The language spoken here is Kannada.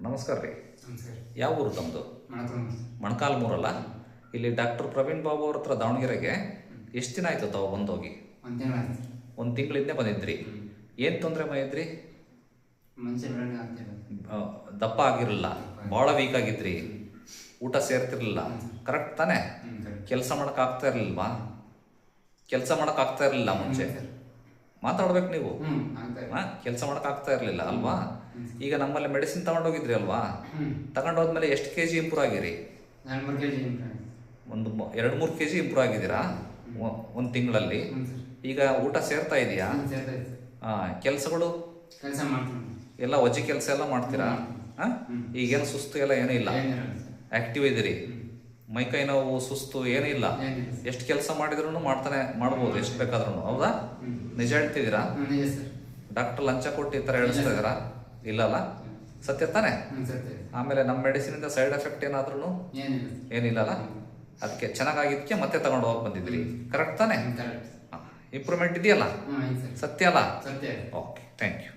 ನಮಸ್ಕಾರ ರೀ. ನಮಸ್ಕಾರ. ಯಾವ ಊರು ತಮ್ಮದು? ಮೊಣಕಾಲ್ಮೂರಲ್ಲ. ಇಲ್ಲಿ ಡಾಕ್ಟರ್ ಪ್ರವೀಣ್ ಬಾಬು ಅವ್ರ ಹತ್ರ ದಾವಣಗೆರೆಗೆ ಎಷ್ಟು ದಿನ ಆಯ್ತು ತಾವು ಬಂದೋಗಿ? ಒಂದು ತಿಂಗಳ ಹಿಂದೆ ಬಂದಿದ್ರಿ. ಏನು ತೊಂದರೆ ಮಾಡಿದ್ರಿ? ದಪ್ಪ ಆಗಿರಲಿಲ್ಲ, ಭಾಳ ವೀಕ್ ಆಗಿದ್ರಿ, ಊಟ ಸೇರ್ತಿರ್ಲಿಲ್ಲ, ಕರೆಕ್ಟ್ ತಾನೇ? ಕೆಲಸ ಮಾಡೋಕ್ಕಾಗ್ತಾ ಇರಲಿಲ್ವಾ? ಕೆಲಸ ಮಾಡೋಕ್ಕಾಗ್ತಾ ಇರಲಿಲ್ಲ ಮುಂಚೆ. ಮಾತಾಡ್ಬೇಕು ನೀವು. ಕೆಲಸ ಮಾಡೋಕ್ಕಾಗ್ತಾ ಇರಲಿಲ್ಲ ಅಲ್ವಾ? ಈಗ ನಮ್ಮಲ್ಲಿ ಮೆಡಿಸಿನ್ ತಗೊಂಡೋಗಿದ್ರಿ ಅಲ್ವಾ? ತಗೊಂಡೋದ್ಮೇಲೆ ಎಷ್ಟು ಕೆಜಿ ಇಂಪ್ರೂವ್ ಆಗಿರಿ? ಒಂದು 2-3 ಕೆಜಿ ಇಂಪ್ರೂವ್ ಆಗಿದ್ದೀರಾ ಒಂದು ತಿಂಗಳಲ್ಲಿ. ಈಗ ಊಟ ಸೇರ್ತಾ ಇದೆಯಾ? ಕೆಲಸಗಳು ಎಲ್ಲ ವಜ್ಜಿ ಕೆಲಸ ಎಲ್ಲ ಮಾಡ್ತೀರಾ? ಈಗೇನು ಸುಸ್ತು ಎಲ್ಲ ಏನೂ ಇಲ್ಲ, ಆಕ್ಟಿವ್ ಇದ್ದೀರಿ, ಮೈಕೈ ನೋವು ಸುಸ್ತು ಏನೂ ಇಲ್ಲ. ಎಷ್ಟು ಕೆಲಸ ಮಾಡಿದ್ರು ಮಾಡ್ಬೋದು, ಎಷ್ಟು ಬೇಕಾದ್ರೂ. ಹೌದಾ? ನಿಜ ಹೇಳ್ತಿದ್ದೀರಾ? ಡಾಕ್ಟರ್ ಲಂಚ ಕೊಟ್ಟು ಈ ಥರ ಹೇಳಿಸ್ತಾ ಇದ್ದೀರಾ? ಇಲ್ಲಲ್ಲ, ಸತ್ಯ ತಾನೆ? ಆಮೇಲೆ ನಮ್ಮ ಮೆಡಿಸಿನಿಂದ ಸೈಡ್ ಎಫೆಕ್ಟ್ ಏನಾದ್ರೂ ಏನಿಲ್ಲಲ್ಲ. ಅದಕ್ಕೆ ಚೆನ್ನಾಗಿದ್ದಕ್ಕೆ ಮತ್ತೆ ತಗೊಂಡು ಹೋಗಿ ಬಂದಿದ್ರಿ, ಕರೆಕ್ಟ್ ತಾನೆ? ಇಂಪ್ರೂವ್ಮೆಂಟ್ ಇದೆಯಲ್ಲ, ಸತ್ಯ ಅಲ್ಲ? Okay, thank you.